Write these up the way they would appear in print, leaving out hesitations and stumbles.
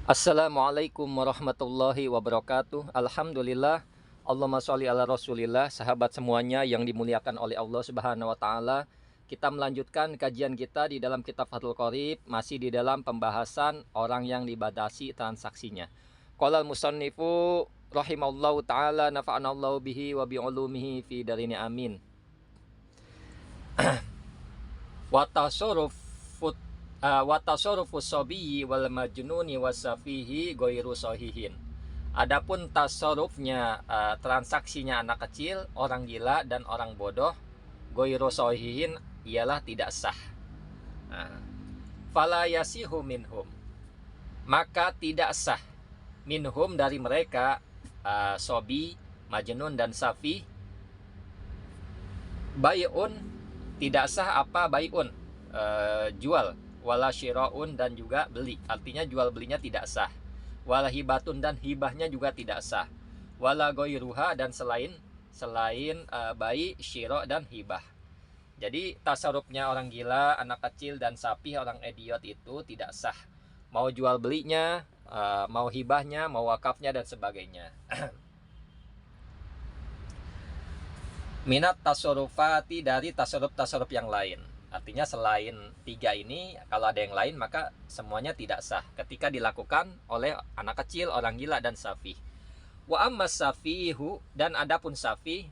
Assalamualaikum warahmatullahi wabarakatuh. Alhamdulillah. Allahumma sholli ala Rasulillah. Sahabat semuanya yang dimuliakan oleh Allah Subhanahu wa taala. Kita melanjutkan kajian kita di dalam kitab Fathul Qorib, masih di dalam pembahasan orang yang dibatasi transaksinya. Qala al-musannifu rahimallahu taala nafa'anallahu bihi wa bi ulumihi fi darini amin. Wa tasarrufus sabiyyi wal majnuni wasafihi ghairu sahihin. Adapun tasarrufnya, transaksinya anak kecil, orang gila dan orang bodoh, ghairu sahihin, ialah tidak sah. Fala yasihu minhum, maka tidak sah minhum dari mereka, sobi, majnun dan safi, bai'un, tidak sah apa bai'un, jual, wala syira'un dan juga beli, artinya jual belinya tidak sah, wala hibatun dan hibahnya juga tidak sah, wala goiruha dan selain bai, syiro' dan hibah. Jadi tasarrufnya orang gila, anak kecil dan sapi, orang idiot itu tidak sah, mau jual belinya, mau hibahnya, mau wakafnya dan sebagainya. Minat tasarrufati, dari tasarruf yang lain. Artinya selain tiga ini, kalau ada yang lain maka semuanya tidak sah ketika dilakukan oleh anak kecil, orang gila dan safi. Wa amma safihu, dan adapun safi,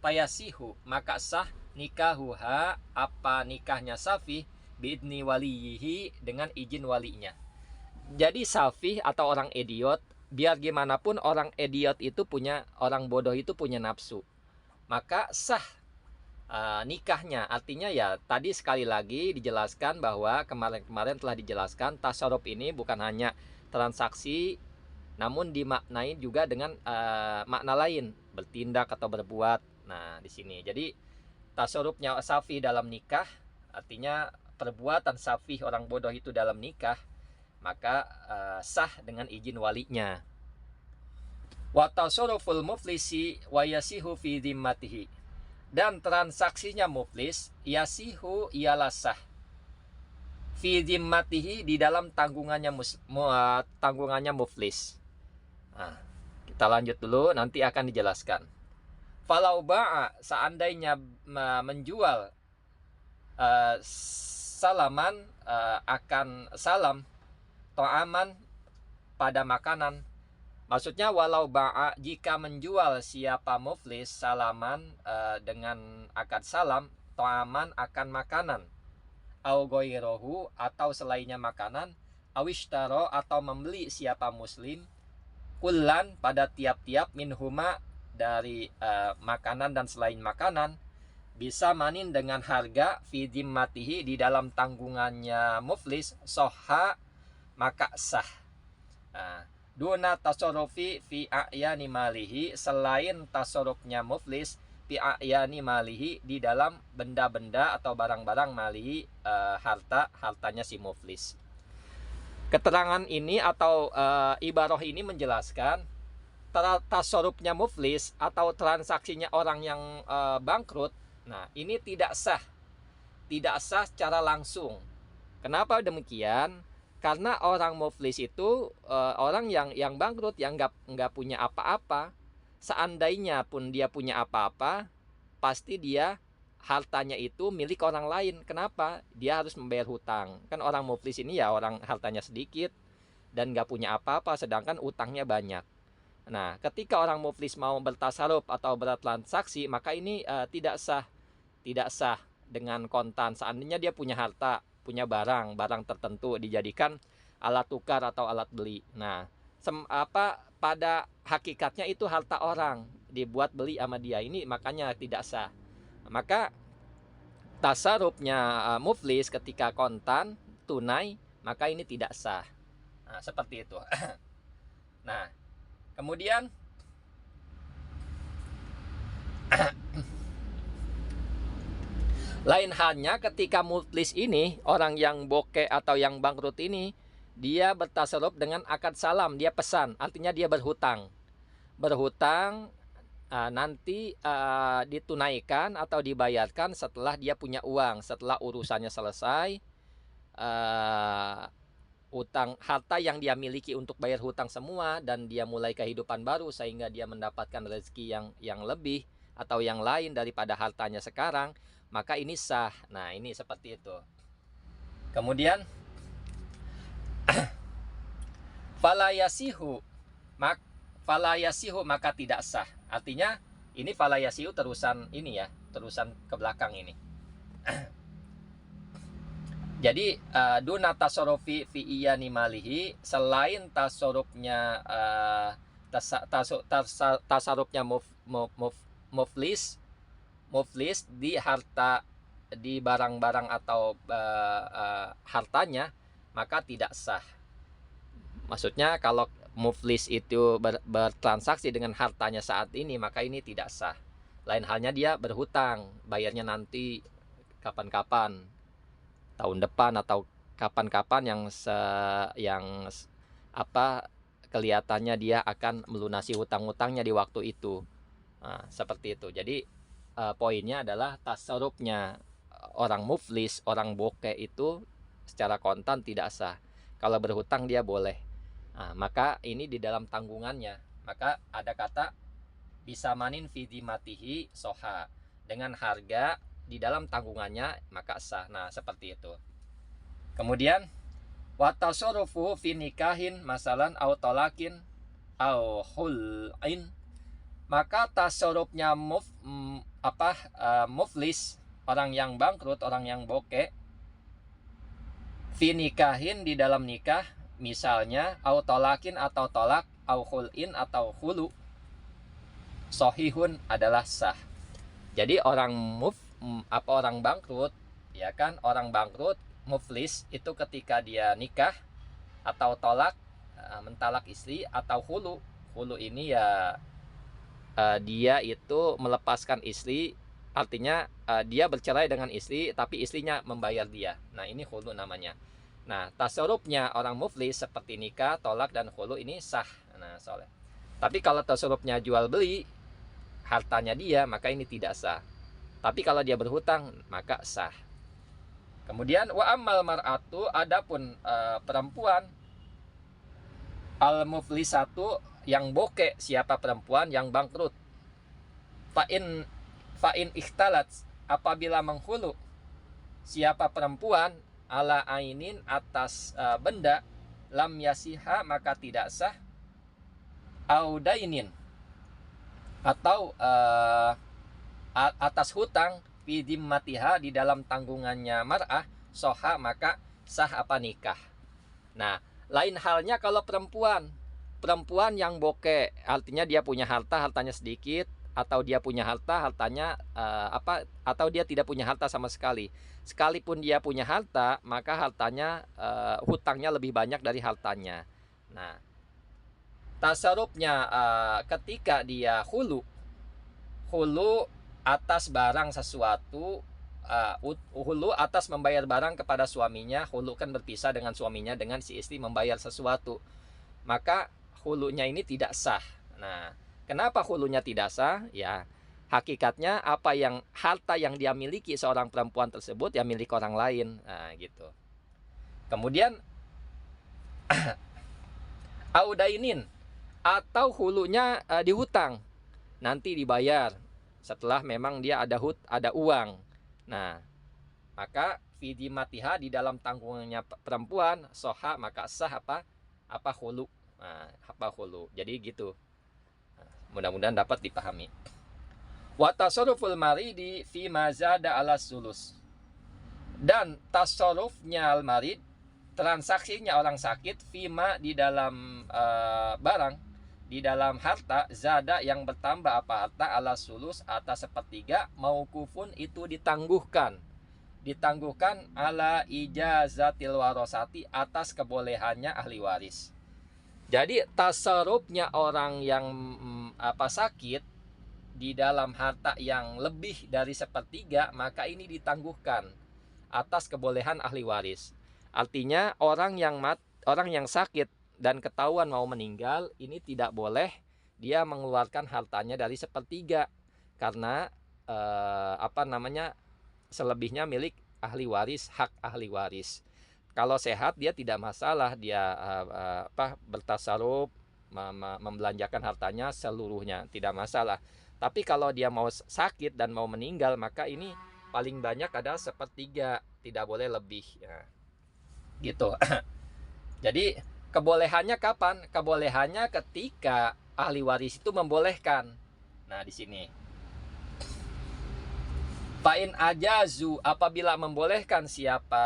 payasihu, maka sah nikahuha, apa nikahnya safi, biidni waliyihi, dengan izin walinya. Jadi safi atau orang idiot, biar gimana pun orang idiot itu punya, orang bodoh itu punya nafsu, maka sah nikahnya. Artinya ya tadi sekali lagi dijelaskan bahwa kemarin telah dijelaskan tasarruf ini bukan hanya transaksi, namun dimaknai juga dengan makna lain, bertindak atau berbuat. Nah, di sini jadi tasarrufnya safi dalam nikah, artinya perbuatan safi orang bodoh itu dalam nikah, maka sah dengan izin walinya. Wa tasarruful muflisi wa yasihu fi dhimmatihi, dan transaksinya muflis, yasihu, ialah sah, fi dhimmatihi, di dalam tanggungannya muflis. Nah, kita lanjut dulu, nanti akan dijelaskan. Falau ba'a, seandainya menjual salaman, akan salam, to'aman, pada makanan. Maksudnya walau ba'a, jika menjual siapa muflis salaman, dengan akad salam, to'aman, akan makanan, au goirohu, atau selainnya makanan, awishtaro, atau membeli siapa muslim, kullan, pada tiap-tiap, minhuma, dari makanan dan selain makanan, bisa manin, dengan harga, fi dhimmatihi, di dalam tanggungannya muflis, soha, maka sah. Duna tasarrufi fi a'yani malihi, selain tasarrufnya muflis fi a'yani malihi, di dalam benda-benda atau barang-barang malihi, hartanya si muflis. Keterangan ini atau ibarah ini menjelaskan tasarrufnya muflis atau transaksinya orang yang bangkrut. Nah, ini tidak sah secara langsung. Kenapa demikian? Karena orang muflis itu orang yang bangkrut, yang nggak punya apa-apa. Seandainya pun dia punya apa-apa, pasti dia hartanya itu milik orang lain. Kenapa? Dia harus membayar hutang. Kan orang muflis ini ya orang hartanya sedikit dan nggak punya apa-apa, sedangkan utangnya banyak. Nah, ketika orang muflis mau bertasarruf atau bertransaksi, maka ini tidak sah dengan kontan. Seandainya dia punya harta, punya barang tertentu, dijadikan alat tukar atau alat beli. Nah, pada hakikatnya itu harta orang, dibuat beli sama dia, ini makanya tidak sah. Maka tasarrufnya muflis ketika kontan, tunai, maka ini tidak sah. Nah, seperti itu. Nah, kemudian lain halnya ketika muflis ini, orang yang bokeh atau yang bangkrut ini, dia bertasarruf dengan akad salam, dia pesan, artinya dia berhutang. Nanti ditunaikan atau dibayarkan setelah dia punya uang, setelah urusannya selesai, harta yang dia miliki untuk bayar hutang semua, dan dia mulai kehidupan baru sehingga dia mendapatkan rezeki yang lebih atau yang lain daripada hartanya sekarang, maka ini sah. Nah, ini seperti itu. Kemudian falayasihu, maka tidak sah. Artinya ini falayasihu terusan ini ya, terusan ke belakang ini. Jadi duna tasorofi fi iyani malihi, selain tasorufnya tasarufnya muflis di harta, di barang-barang atau hartanya, maka tidak sah. Maksudnya kalau muflis itu bertransaksi dengan hartanya saat ini, maka ini tidak sah. Lain halnya dia berhutang, bayarnya nanti kapan-kapan, tahun depan atau kapan-kapan yang kelihatannya dia akan melunasi hutang-hutangnya di waktu itu. Nah, seperti itu. Jadi poinnya adalah tasarrufnya orang muflis, orang bokeh itu secara kontan tidak sah. Kalau berhutang dia boleh. Nah, maka ini di dalam tanggungannya, maka ada kata bisa manin fidimatihi soha, dengan harga di dalam tanggungannya maka sah. Nah, seperti itu. Kemudian watasorofu fi nikahin masalan au tolakin au hul'in, maka tasorufnya muflis, orang yang bangkrut, orang yang bokeh, fi nikahin di dalam nikah, misalnya au tolakin atau tolak, au hul'in atau hulu, sohihun adalah sah. Jadi orang bangkrut, ya kan, orang bangkrut muflis itu ketika dia nikah atau tolak, mentalak istri, atau hulu ini ya dia itu melepaskan istri, artinya dia bercerai dengan istri tapi istrinya membayar dia. Nah, ini hulu namanya. Nah, tasarrufnya orang muflis seperti nikah, tolak, dan hulu ini sah. Nah, soalnya. Tapi kalau tasarrufnya jual beli hartanya dia, maka ini tidak sah. Tapi kalau dia berhutang, maka sah. Kemudian wa ammal mar'atu, adapun perempuan al muflisatu, yang bokeh, siapa perempuan yang bangkrut, fa'in ikhtalat, apabila menghulu siapa perempuan ala ainin, atas benda, lam yasiha, maka tidak sah, audainin, atau atas hutang, fidimmatiha, di dalam tanggungannya mar'ah, soha, maka sah apa nikah. Nah, lain halnya kalau perempuan yang bokeh, artinya dia punya hartanya sedikit, atau dia punya hartanya atau dia tidak punya harta sama sekali. Sekalipun dia punya harta, maka hartanya hutangnya lebih banyak dari hartanya. Nah, tasarrufnya ketika dia hulu atas barang sesuatu, hulu atas membayar barang kepada suaminya. Hulu kan berpisah dengan suaminya dengan si istri membayar sesuatu, maka hulunya ini tidak sah. Nah, kenapa hulunya tidak sah? Ya, hakikatnya harta yang dia miliki seorang perempuan tersebut ya milik orang lain. Nah, gitu. Kemudian audainin, atau hulunya dihutang, nanti dibayar setelah memang dia ada uang. Nah, maka fidimatiha, di dalam tanggungannya perempuan, soha, maka sah apa hulu. Nah, apa hulu. Jadi gitu. Nah, mudah-mudahan dapat dipahami. Wa tasarruful maridi fi mazada ala sulus, dan tasarrufnya al-marid, transaksinya orang sakit, fima, di dalam barang, di dalam harta, zada, yang bertambah apa harta, ala sulus, atas sepertiga, maukufun, itu ditangguhkan ala ijazatil warosati, atas kebolehannya ahli waris. Jadi tasarrufnya orang yang sakit di dalam harta yang lebih dari sepertiga, maka ini ditangguhkan atas kebolehan ahli waris. Artinya orang yang sakit dan ketahuan mau meninggal, ini tidak boleh dia mengeluarkan hartanya dari sepertiga, karena selebihnya milik ahli waris, hak ahli waris. Kalau sehat dia tidak masalah, dia bertasarruf, membelanjakan hartanya seluruhnya, tidak masalah. Tapi kalau dia mau sakit dan mau meninggal, maka ini paling banyak adalah sepertiga, tidak boleh lebih ya. Gitu. Jadi kebolehannya kapan? Kebolehannya ketika ahli waris itu membolehkan. Nah, di sini. Fa'in ajazu, apabila membolehkan siapa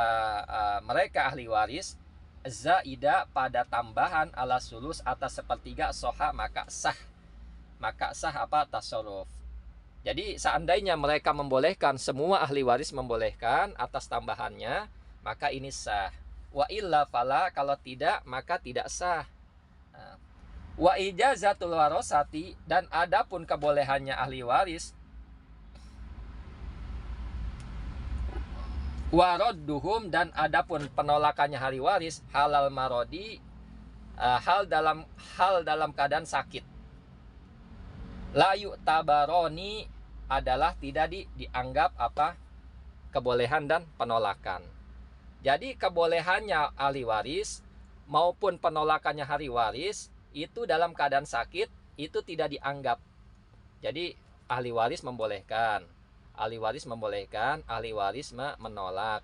mereka ahli waris, zaida pada tambahan ala sulus atas sepertiga soha, maka sah. Maka sah apa? Tasarruf. Jadi seandainya mereka membolehkan, semua ahli waris membolehkan atas tambahannya, maka ini sah. Wa illa fala, kalau tidak maka tidak sah. Wa ijazatul warosati, dan adapun kebolehannya ahli waris, warodduhum, dan adapun penolakannya ahli waris, halal marodi, hal dalam keadaan sakit. La yu'tabaroni, adalah tidak dianggap apa? Kebolehan dan penolakan. Jadi kebolehannya ahli waris maupun penolakannya ahli waris itu dalam keadaan sakit itu tidak dianggap. Jadi ahli waris membolehkan, ahli waris membolehkan, ahli waris menolak.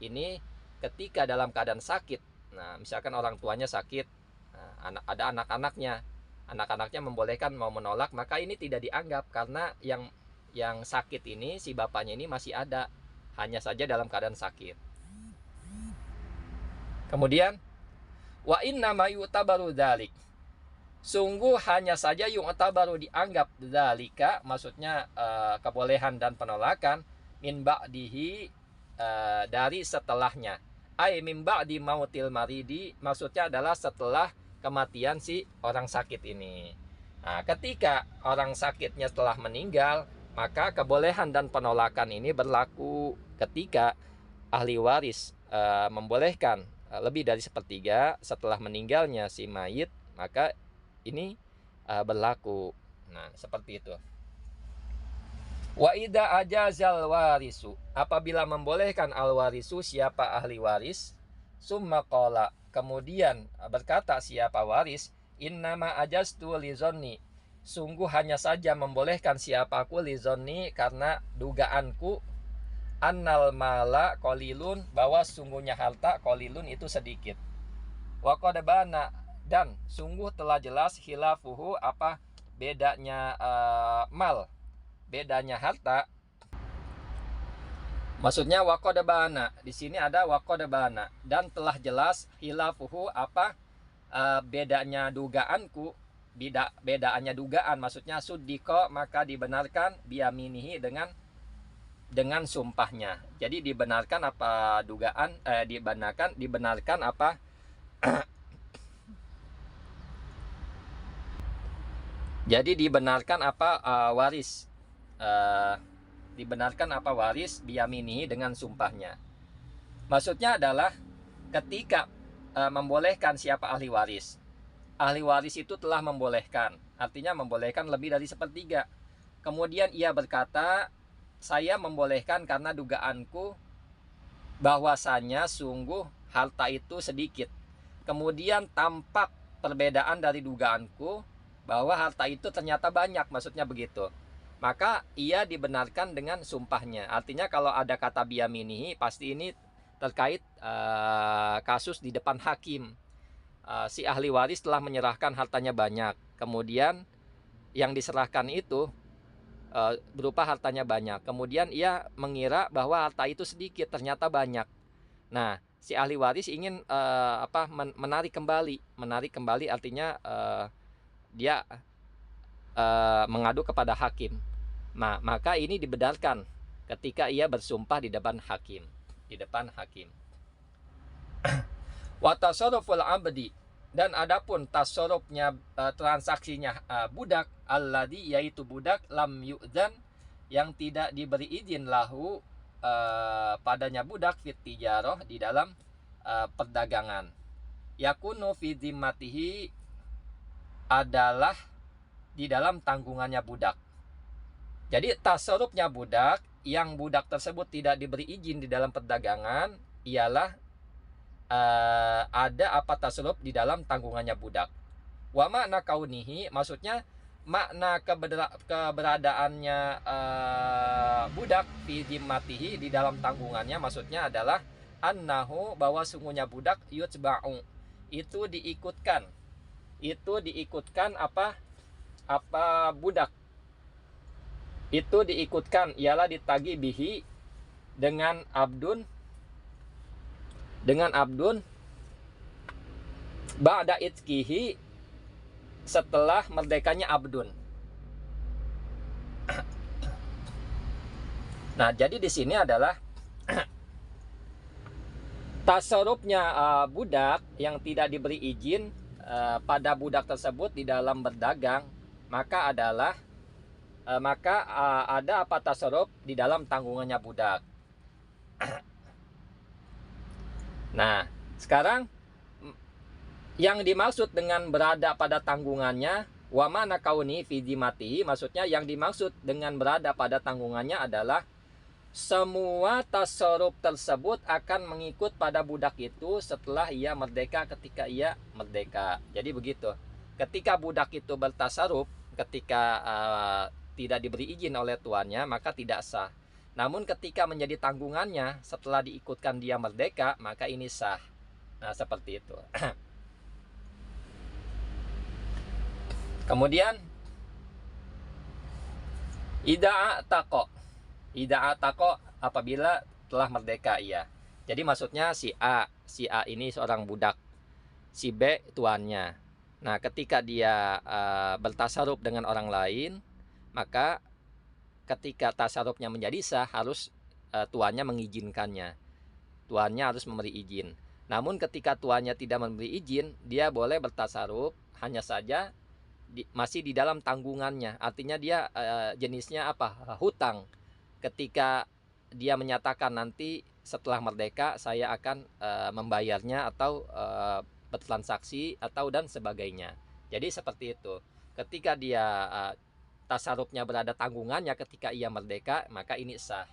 Ini ketika dalam keadaan sakit. Nah, misalkan orang tuanya sakit, nah, ada anak-anaknya membolehkan mau menolak, maka ini tidak dianggap karena yang sakit ini, si bapaknya ini masih ada, hanya saja dalam keadaan sakit. Kemudian wa inna ma yu'tabaru dzalik, sungguh hanya saja yu'tabaru dianggap dzalika, maksudnya kebolehan dan penolakan, min ba'dihi, dari setelahnya, ay min ba'di mautil maridi, maksudnya adalah setelah kematian si orang sakit ini. Nah, ketika orang sakitnya telah meninggal, maka kebolehan dan penolakan ini berlaku. Ketika ahli waris membolehkan lebih dari sepertiga setelah meninggalnya si mayit, maka ini berlaku. Nah, seperti itu. Wa idza ajazal warisu, apabila membolehkan al warisu siapa ahli waris, summa qala, kemudian berkata siapa waris, innama ajaztu li zonni, sungguh hanya saja membolehkan siapa aku li zonni, karena dugaanku, annal mala qalilun, bahwa sungguhnya harta qalilun itu sedikit. Wa qad bana, dan sungguh telah jelas khilafuhu, apa bedanya mal, bedanya harta. Maksudnya waqadabana, di sini ada waqadabana, dan telah jelas khilafuhu, apa bedanya dugaanku, bedaannya dugaan, maksudnya suddiko, maka dibenarkan, biyaminihi, dengan sumpahnya. Jadi dibenarkan apa dugaan, dibenarkan apa jadi dibenarkan apa waris, dibenarkan apa waris biyamini, dengan sumpahnya. Maksudnya adalah ketika membolehkan siapa ahli waris. Ahli waris itu telah membolehkan, artinya membolehkan lebih dari sepertiga. Kemudian ia berkata, saya membolehkan karena dugaanku bahwasanya sungguh harta itu sedikit. Kemudian tampak perbedaan dari dugaanku bahwa harta itu ternyata banyak, maksudnya begitu. Maka ia dibenarkan dengan sumpahnya. Artinya kalau ada kata biyaminihi, pasti ini terkait kasus di depan hakim. Si ahli waris telah menyerahkan hartanya banyak. Kemudian yang diserahkan itu berupa hartanya banyak. Kemudian ia mengira bahwa harta itu sedikit, ternyata banyak. Nah, si ahli waris ingin menarik kembali, artinya dia mengadu kepada hakim. Nah, maka ini dibenarkan ketika ia bersumpah di depan hakim, Wa tasarruful abdi, dan adapun tasarrufnya, transaksinya budak, alladzi, yaitu budak, lam yu'dzan, yang tidak diberi izin lahu padanya budak, fit tijarah, di dalam perdagangan. Yakunu fi zimmatihi, adalah di dalam tanggungannya budak. Jadi tasarrufnya budak, yang budak tersebut tidak diberi izin di dalam perdagangan, ialah ada apa tasarruf di dalam tanggungannya budak. Wa makna kaunihi, maksudnya makna keberadaannya budak fi zimmatihi, di dalam tanggungannya, maksudnya adalah annahu, bahwa sungguhnya budak, yutba'u, itu diikutkan apa budak itu diikutkan, ialah ditagi bihi, dengan abdun ba'da itkihi, setelah merdekanya abdun. Nah, jadi di sini adalah tasarrufnya budak yang tidak diberi izin pada budak tersebut di dalam berdagang, maka ada apa tasarruf di dalam tanggungannya budak. Nah, sekarang yang dimaksud dengan berada pada tanggungannya, wa mana kauni fi zimmatihi, maksudnya yang dimaksud dengan berada pada tanggungannya adalah semua tasarruf tersebut akan mengikut pada budak itu setelah ia merdeka, ketika ia merdeka. Jadi begitu. Ketika budak itu bertasarruf, ketika tidak diberi izin oleh tuannya, maka tidak sah. Namun ketika menjadi tanggungannya setelah diikutkan dia merdeka, maka ini sah. Nah, seperti itu. Kemudian Ida atako, apabila telah merdeka ia. Jadi maksudnya si A ini seorang budak, si B tuannya. Nah, ketika dia bertasarruf dengan orang lain, maka ketika tasarrufnya menjadi sah, harus tuannya mengizinkannya. Tuannya harus memberi izin. Namun ketika tuannya tidak memberi izin, dia boleh bertasarruf, hanya saja masih di dalam tanggungannya. Artinya dia jenisnya apa? Hutang. Ketika dia menyatakan nanti setelah merdeka saya akan membayarnya, atau bertransaksi, atau dan sebagainya. Jadi seperti itu. Ketika dia tasarrufnya berada tanggungannya ketika ia merdeka, maka ini sah.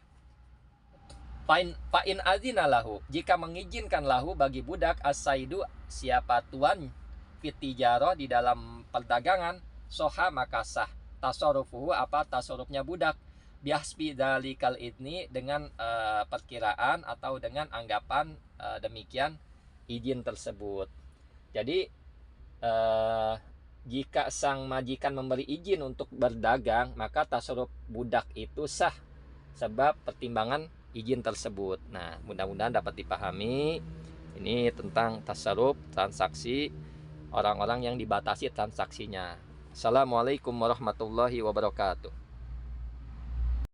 Fa'in azina lahu, jika mengizinkan lahu bagi budak as-saidu, siapa tuan, fitijaroh, di dalam perdagangan, soha, maka sah tasarrufuhu, apa tasarrufnya budak, bihasbi dalikal idni, dengan perkiraan atau dengan anggapan demikian izin tersebut. Jadi jika sang majikan memberi izin untuk berdagang, maka tasarruf budak itu sah sebab pertimbangan izin tersebut. Nah, mudah-mudahan dapat dipahami. Ini tentang tasarruf transaksi orang-orang yang dibatasi transaksinya. Assalamualaikum warahmatullahi wabarakatuh.